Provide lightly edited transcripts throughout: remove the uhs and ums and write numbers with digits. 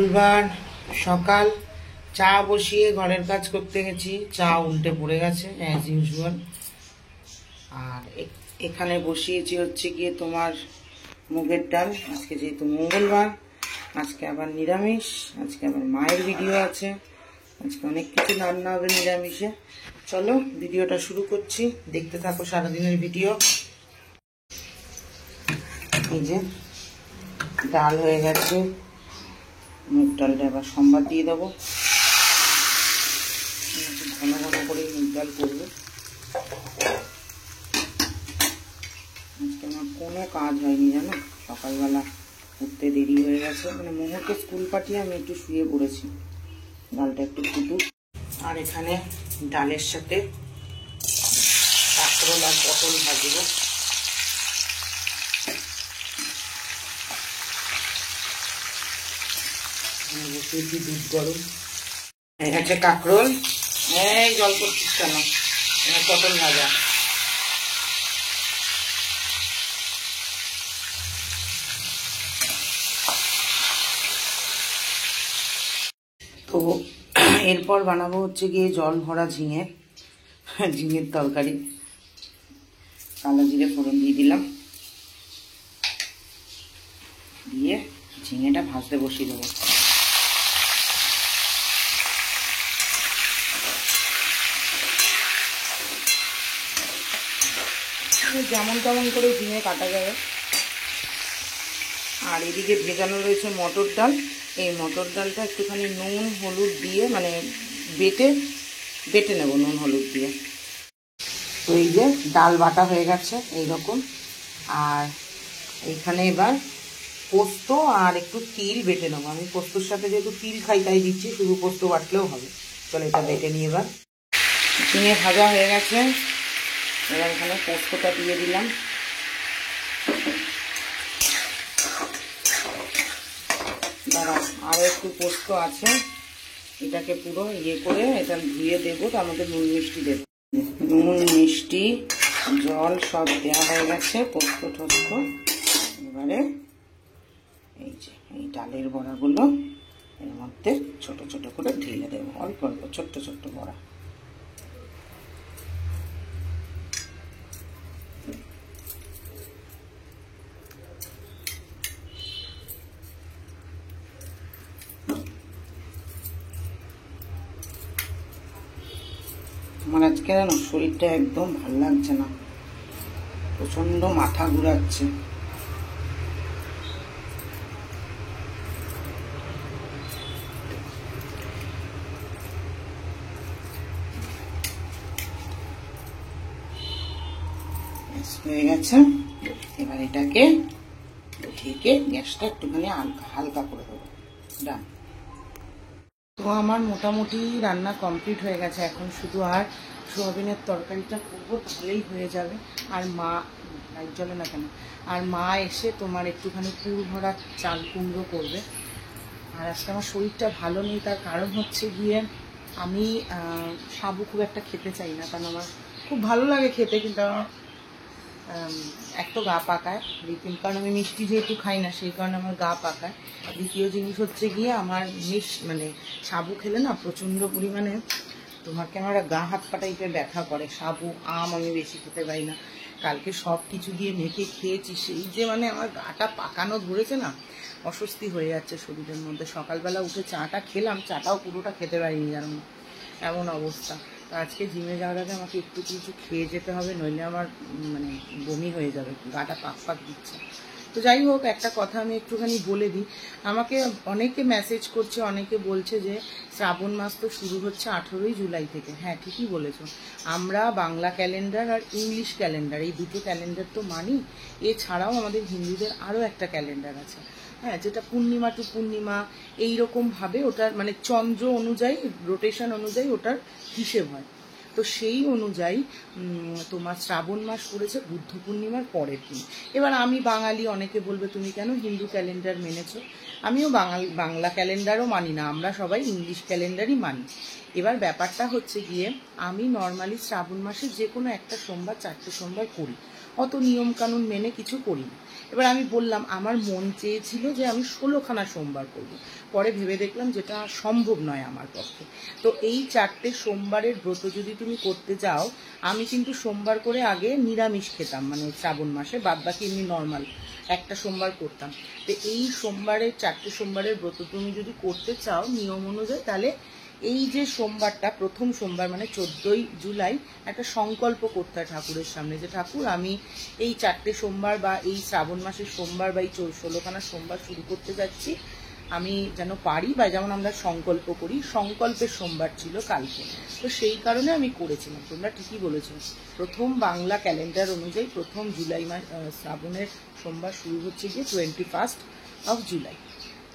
মঙ্গলবার সকাল চা বসিয়ে ঘরের কাজ করতে গেছি, চা উল্টে পড়ে গেছে অ্যাজ ইউজুয়াল। আর এখানে বসিয়েছি হচ্ছে গিয়ে তোমার মুগের ডাল। আজকে যেহেতু মঙ্গলবার, আজকে আবার নিরামিষ, আজকে আবার মায়ের ভিডিও আছে, আজকে অনেক কিছু রান্না হবে নিরামিষে। চলো ভিডিওটা শুরু করছি, দেখতে থাকো সারাদিনের ভিডিও। এই যে ডাল হয়ে গেছে, মুগ ডালটা এবার সম্বাদ দিয়ে দেবো। ঘন ঘন করে মুগ ডাল করবো। আজকে আমার কোনো কাজ হয়নি জানো, সকালবেলা উঠতে দেরি হয়ে গেছে, মানে মোহকে স্কুল পাঠিয়ে আমি একটু শুয়ে পড়েছি। ডালটা একটু ফুটুক। আর এখানে ডালের সাথে কাঁকরোল আর পটল ভাজবো। বসিয়েছি দুধ গরম। এই হচ্ছে কাঁকরোল, এই জল করছিস কেন, পটল ভাজা। তো এরপর বানাবো হচ্ছে গিয়ে জল ভরা ঝিঙের তরকারি। কালো জিরে ফোড়ন দিয়ে দিলাম, দিয়ে ঝিঙেটা ভাজতে বসিয়ে দেবো। যেমন তেমন করে ঝিঙে কাটা যাবে। আর এদিকে ভেজানো রয়েছে মটর ডাল। এই মটর ডালটা একটুখানি নুন হলুদ দিয়ে মানে বেটে নেব নুন হলুদ দিয়ে। তো এই যে ডাল বাটা হয়ে গেছে এইরকম। আর এইখানে এবার পোস্ত আর একটু তিল বেটে নেবো। আমি পোস্তর সাথে যেহেতু তিল খাই তাই দিচ্ছি, শুধু পোস্ত বাটলেও হবে। চলো এটা বেটে নিয়ে এবার। ঝিঙে ভাজা হয়ে গেছে, এবার এখানে পোস্তটা দিয়ে দিলাম। দাঁড়াও, আরও একটু পোস্ত আছে, এটাকে পুরো করে এটা ধুয়ে দেবো। তার মধ্যে নুন মিষ্টি দেবো, নুন মিষ্টি জল সব দেওয়া হয়ে গেছে, পোস্ত টোস্ত। এবারে এই যে এই ডালের বড়াগুলো এর মধ্যে ছোট ছোট করে ঢেলে দেবো, অল্প অল্প ছোট্ট ছোট্ট বড়া। আমার আজকে জানো শরীরটা একদম ভালো লাগছে না, প্রচন্ড মাথা ঘুরাচ্ছে। হয়ে গেছে, এবার এটাকে ঢেকে গ্যাসটা একটুখানি হালকা করে দেবো। ডান। তো আমার মোটামুটি রান্না কমপ্লিট হয়ে গেছে, এখন শুধু আর সোয়াবিনের তরকারিটা করবো, তাহলেই হয়ে যাবে। আর মা লাইট জ্বলে না কেন, আর মা এসে তোমার একটুখানি পুর ভরা চাল কুমড়ো করবে। আর আজকে আমার শরীরটা ভালো নেই, তার কারণ হচ্ছে গিয়ে আমি সাবু খুব একটা খেতে চাই না, কারণ আমার খুব ভালো লাগে খেতে, কিন্তু আমার এক তো গা পাকায়, কারণ আমি মিষ্টি যেহেতু খাই না সেই কারণে আমার গা পাকায়। দ্বিতীয় জিনিস হচ্ছে গিয়ে আমার মানে সাবু খেলে না প্রচণ্ড পরিমাণে তোমার কেন একটা গা হাত পা টাইপের ব্যথা করে। সাবু আম আমি বেশি খেতে পারি না। কালকে সব কিছু দিয়ে মেখে খেয়েছি, সেই যে মানে আমার গাটা পাকানো ধরেছে না, অস্বস্তি হয়ে যাচ্ছে শরীরের মধ্যে। সকালবেলা উঠে চাটা খেলাম, চাটাও পুরোটা খেতে পারিনি জানো না, এমন অবস্থা। তো আজকে জিমে যাওয়ার আগে আমাকে একটু কিছু খেয়ে যেতে হবে, নইলে আমার মানে বমি হয়ে যাবে, গাটা পাক দিচ্ছে। তো যাই হোক, একটা কথা আমি একটুখানি বলে দিই। আমাকে অনেকে মেসেজ করছে, অনেকে বলছে যে শ্রাবণ মাস তো শুরু হচ্ছে 18ই জুলাই থেকে। হ্যাঁ ঠিকই বলেছো, আমরা বাংলা ক্যালেন্ডার আর ইংলিশ ক্যালেন্ডার এই দুটো ক্যালেন্ডার তো মানি। এছাড়াও আমাদের হিন্দুদের আরও একটা ক্যালেন্ডার আছে, হ্যাঁ, যেটা পূর্ণিমা টু পূর্ণিমা এইরকমভাবে ওটার মানে চন্দ্র অনুযায়ী রোটেশন অনুযায়ী ওটার হিসেব হয়। তো সেই অনুযায়ী তোমার শ্রাবণ মাস পড়েছে বুদ্ধ পূর্ণিমার পরের দিন। এবার আমি বাঙালি, অনেকে বলবে তুমি কেন হিন্দু ক্যালেন্ডার মেনেছো। আমিও বাংলা ক্যালেন্ডারও মানি না, আমরা সবাই ইংলিশ ক্যালেন্ডারই মানি। এবার ব্যাপারটা হচ্ছে গিয়ে আমি নর্মালি শ্রাবণ মাসে যে কোনো একটা সোমবার 4টে সোমবার করি, অত নিয়ম কানুন মেনে কিছু করি না। এবার আমি বললাম আমার মন চেয়েছিল যে আমি 16খানা সোমবার করব, পরে ভেবে দেখলাম যেটা সম্ভব নয় আমার পক্ষে। তো এই 4টে সোমবারের ব্রত যদি তুমি করতে যাও, আমি কিন্তু সোমবার করে আগে নিরামিষ খেতাম, মানে শ্রাবণ মাসে, বাদ বাকি এমনি নর্মাল একটা সোমবার করতাম। তো এই সোমবারের 4টে সোমবারের ব্রত তুমি যদি করতে চাও নিয়ম অনুযায়ী, তাহলে এই যে সোমবারটা প্রথম সোমবার মানে 14ই জুলাই একটা সংকল্প করতে হয় ঠাকুরের সামনে, যে ঠাকুর আমি এই 4টে সোমবার বা এই শ্রাবণ মাসের সোমবার বা এই 16খানা সোমবার শুরু করতে যাচ্ছি, আমি যেন পারি, বা যেমন আমরা সংকল্প করি, সংকল্পের সোমবার ছিল কালকে। তো সেই কারণে আমি করেছিলাম। তোমরা ঠিকই বলেছো, প্রথম বাংলা ক্যালেন্ডার অনুযায়ী প্রথম জুলাই মাস শ্রাবণের সোমবার শুরু হচ্ছে গিয়ে 21 জুলাই।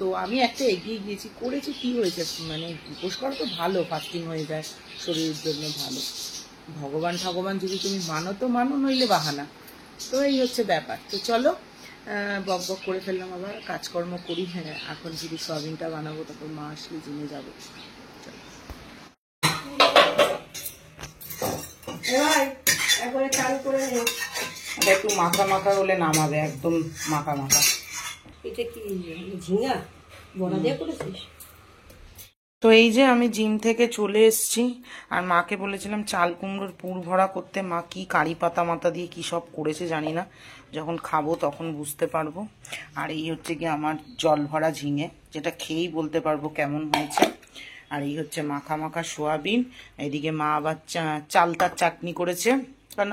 তো আমি একটা এগিয়ে গিয়েছি, করেছি, কি হয়েছে, মানে উপোস করা তো ভালো, ফাস্টিং হয়ে যায়, শরীরের জন্য ভালো। ভগবান যদি তুমি মানো তো মানো, নইলে বাহানা। তো এই হচ্ছে ব্যাপার। তো চলো, বক বক করে ফেললাম, আবার কাজকর্ম করি। হ্যাঁ, এখন যদি সয়াবিনটা বানাবো, তারপর মা আসলে জিমে যাবো। একটু মাখা মাখা হলে নামাবে, একদম মাখা মাখা। এটা কি ঝিঙা বড়া দিয়ে করেছিস? তো এই যে আমি জিম থেকে চলে এসেছি, আর মাকে বলেছিলাম চাল কুমড়োর পুর ভরা করতে। মা কি কারি পাতা মাতা দিয়ে কি সব করেছে জানি না, যখন খাবো তখন বুঝতে পারবো। আর এই হচ্ছে কি আমার জল ভরা ঝিঙে, যেটা খেয়েই বলতে পারবো কেমন হয়েছে। আর এই হচ্ছে মাখা মাখা সোয়াবিন। এদিকে মা আবার চালতার চাটনি করেছে, কারণ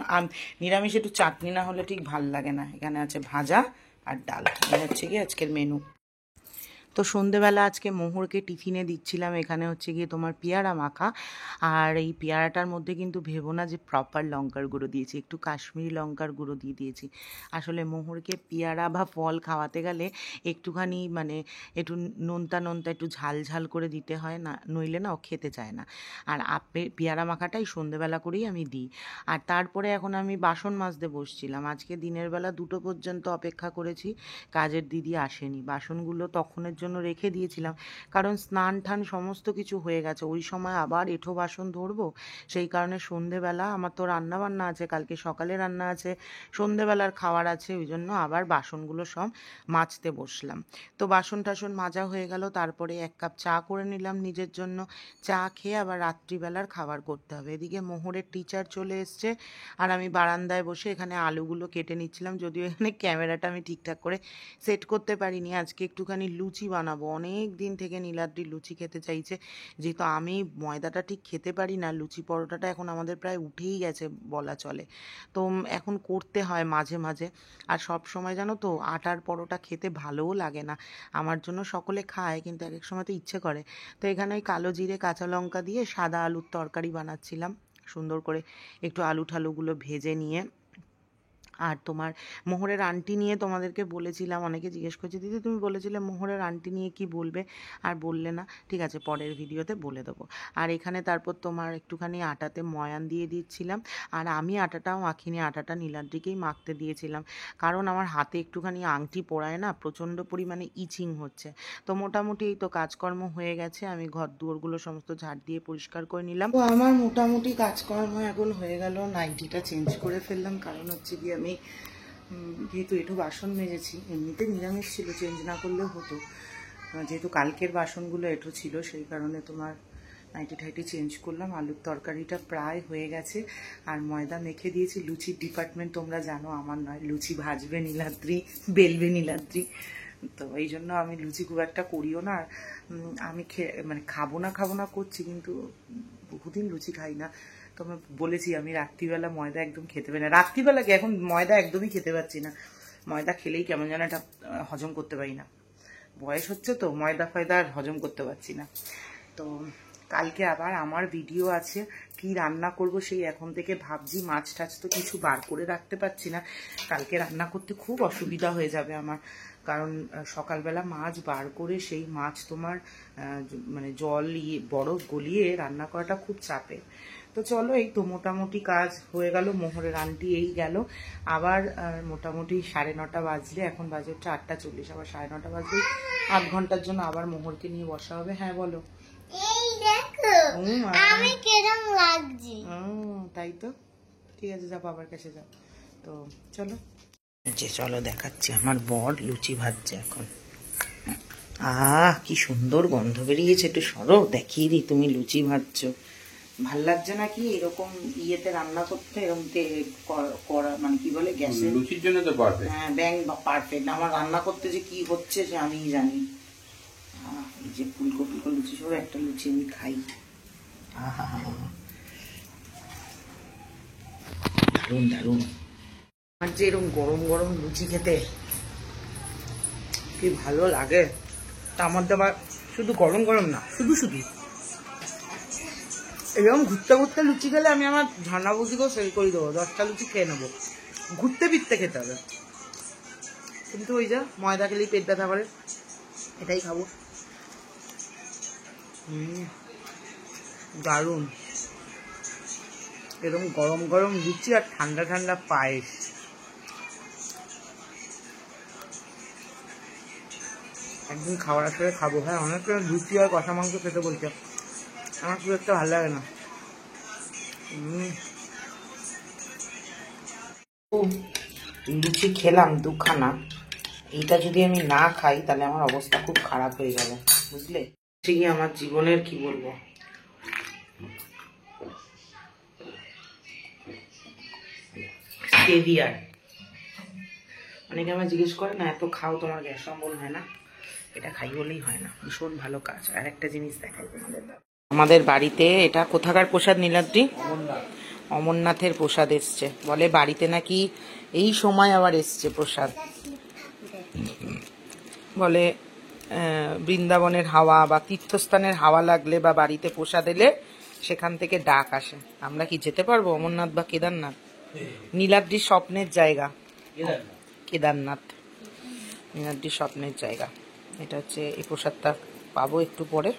নিরামিষ একটু চাটনি না হলে ঠিক ভাল লাগে না। এখানে আছে ভাজা আর ডাল। এই হচ্ছে কি আজকের মেনু। তো সন্ধেবেলা আজকে মোহরকে টিফিনে দিচ্ছিলাম, এখানে হচ্ছে গিয়ে তোমার পেয়ারা মাখা। আর এই পেয়ারাটার মধ্যে কিন্তু ভেবো না যে প্রপার লঙ্কার গুঁড়ো দিয়েছি, একটু কাশ্মীরি লঙ্কার গুঁড়ো দিয়ে দিয়েছি। আসলে মোহরকে পেয়ারা বা ফল খাওয়াতে গেলে একটুখানি মানে একটু নোনতা নোনতা একটু ঝাল ঝাল করে দিতে হয়, না নইলে না ও খেতে চায় না। আর পেয়ারা মাখাটাই সন্ধেবেলা করেই আমি দিই। আর তারপরে এখন আমি বাসন মাজতে বসছিলাম। আজকে দিনের বেলা 2টো পর্যন্ত অপেক্ষা করেছি, কাজের দিদি আসেনি। বাসনগুলো তখনের জন্য রেখে দিয়েছিলাম, কারণ স্নান টান সমস্ত কিছু হয়ে গেছে, ওই সময় আবার এঁঠো বাসন ধরবো। সেই কারণে সন্ধেবেলা আমার তো রান্না বান্না আছে, কালকে সকালে রান্না আছে, সন্ধেবেলার খাওয়ার আছে, ওই জন্য আবার বাসনগুলো সব মাজতে বসলাম। তো বাসন টাসন মাজা হয়ে গেল, তারপরে 1 কাপ চা করে নিলাম নিজের জন্য। চা খেয়ে আবার রাত্রিবেলার খাবার করতে হবে। এদিকে মোহরের টিচার চলে এসছে, আর আমি বারান্দায় বসে এখানে আলুগুলো কেটে নিচ্ছিলাম। যদিও এখানে ক্যামেরাটা আমি ঠিকঠাক করে সেট করতে পারিনি। আজকে একটুখানি লুচি বানাবো, অনেক দিন থেকে নীলাদ্রি লুচি খেতে চাইছে, যেহেতু আমি ময়দাটা ঠিক খেতে পারি না। লুচি পরোটাটা এখন আমাদের প্রায় উঠেই গেছে বলা চলে, তো এখন করতে হয় মাঝে মাঝে। আর সব সময় জানো তো আটার পরোটা খেতে ভালোও লাগে না, আমার জন্য সকলে খায়, কিন্তু এক এক সময় তো ইচ্ছে করে। তো এখানে ওই কালো জিরে কাঁচা লঙ্কা দিয়ে সাদা আলুর তরকারি বানাচ্ছিলাম, সুন্দর করে একটু আলু ঠালুগুলো ভেজে নিয়ে। আর তোমার মোহরের আন্টি নিয়ে তোমাদেরকে বলেছিলাম, অনেকে জিজ্ঞেস করছে দিদি তুমি বলেছিলে মোহরের আন্টি নিয়ে কি বলবে, আর বললে না, ঠিক আছে পরের ভিডিওতে বলে দেবো। আর এখানে তারপর তোমার একটুখানি আটাতে ময়ান দিয়ে দিচ্ছিলাম, আর আমি আটাটাও মাখিনি, আটাটা নীলাদ্রিকেই মাখতে দিয়েছিলাম, কারণ আমার হাতে একটুখানি আংটি পরায় না, প্রচণ্ড পরিমাণে ইচিং হচ্ছে। তো মোটামুটি এই তো কাজকর্ম হয়ে গেছে, আমি ঘর দুয়ারগুলো সমস্ত ঝাড় দিয়ে পরিষ্কার করে নিলাম। তো আমার মোটামুটি কাজকর্ম এখন হয়ে গেল। নাইটিটা চেঞ্জ করে ফেললাম, কারণ হচ্ছে কি আমি যেহেতু একটু বাসন মেজেছি, এমনিতে নিরামিষ ছিল, চেঞ্জ না করলেও হতো, যেহেতু কালকের বাসনগুলো একটু ছিল, সেই কারণে তোমার নাইটি ঠাইটি চেঞ্জ করলাম। আলুর তরকারিটা প্রায় হয়ে গেছে, আর ময়দা মেখে দিয়েছি। লুচির ডিপার্টমেন্ট তোমরা জানো আমার নয়, লুচি ভাজবে নীলাদ্রি, বেলবে নীলাদ্রি, তো এই জন্য আমি লুচি খুব একটা করিও না। আমি মানে খাবো না করছি, কিন্তু বহুদিন লুচি খাই না। তো আমি বলেছি আমি রাত্রিবেলা ময়দা একদম খেতে পারি না, রাত্রিবেলা কি এখন ময়দা একদমই খেতে পারছি না। ময়দা খেলেই কেমন যেন একটা হজম করতে পারি না, বয়স হচ্ছে তো, ময়দা ফয়দা আর হজম করতে পারছি না। তো কালকে আবার আমার ভিডিও আছে, কি রান্না করব সেই এখন থেকে ভাবছি। মাছ টাছ তো কিছু বার করে রাখতে পারছি না, কালকে রান্না করতে খুব অসুবিধা হয়ে যাবে আমার, কারণ সকালবেলা মাছ বার করে সেই মাছ তোমার মানে জল বরফ গলিয়ে রান্না করাটা খুব চাপের। তো চলো, এই তো মোটামুটি কাজ হয়ে গেল। মোহরের আন্টি এই গেল, আবার মোটামুটি 9:30 বাজলে, এখন বাজে হচ্ছে 8:40, আবার 9:30 বাজলেই 8 ঘন্টার জন্য আবার মোহরকে নিয়ে বসা হবে। হ্যাঁ বলো। আমি কেরম লাগছে, তাই তো, ঠিক আছে যা বাবার কাছে যা, তো চলো চলো দেখাচ্ছি, আমার বর লুচি ভাজছে এখন। কি সুন্দর গন্ধ বেরিয়েছে, একটু সরো দেখিয়ে দিই। তুমি লুচি ভাজছো, ভাল লাগছে নাকি এরকম ইয়েতে রান্না করতে? এরকম করা মানে কি বলে, গ্যাসে লুচির জন্য তো পারফেক্ট। হ্যাঁ ব্যাং পারফেক্ট। আমার রান্না করতে যে কি হচ্ছে সে আমিই জানি। এই যে ফুলকপি লুচি সব, একটা লুচি আমি খাই। দারুণ দারুণ। আর যে এরকম গরম গরম লুচি খেতে কি ভালো লাগে। তা আমার তো আবার শুধু গরম গরম না, শুধু শুধু এরকম ঘুরতে ঘুরতে লুচি খেলে আমি আমার ঝর্ণা বৌদিকেও সেল করে দেবো, 10টা লুচি খেয়ে নেবো। ঘুরতে ফিরতে খেতে হবে, কিন্তু ওই যা ময়দা খেলেই পেট ব্যথা করে, এটাই খাবো। দারুণ। এরকম গরম গরম লুচি আর ঠান্ডা ঠান্ডা পায়েস। একদিন খাওয়ার আসলে খাবো। হ্যাঁ, অনেক লুচি আর কষা মাংস খেতে বলছে, আমার খুব একটা ভালো লাগে না। লুচি খেলাম 2খানা, এইটা যদি আমি না খাই তাহলে আমার অবস্থা খুব খারাপ হয়ে যাবে, বুঝলে? ঠিকই আমার জীবনের কি বলবো, সেভিয়ার। অনেকে আমার জিজ্ঞেস করে না, এত খাও তোমার গ্যাস অম্বল হয় না? এটা খাই বলেই হয় না, ভীষণ ভালো কাজ। আর একটা জিনিস দেখাই তোমাদের, আমাদের বাড়িতে এটা কোথাকার প্রসাদ নীলাদ্রি? অমরনাথের প্রসাদ এসছে। বলে বাড়িতে নাকি এই সময় আবার এসছে প্রসাদ। বলে বৃন্দাবনের হাওয়া বা তীর্থস্থানের হাওয়া লাগলে বা বাড়িতে প্রসাদ এলে সেখান থেকে ডাক আসে। আমরা কি যেতে পারবো অমরনাথ বা কেদারনাথ? নীলাদ্রির স্বপ্নের জায়গা কেদারনাথ, নীলাদ্রির স্বপ্নের জায়গা। এটা হচ্ছে, এই প্রসাদটা পাবো একটু পরে।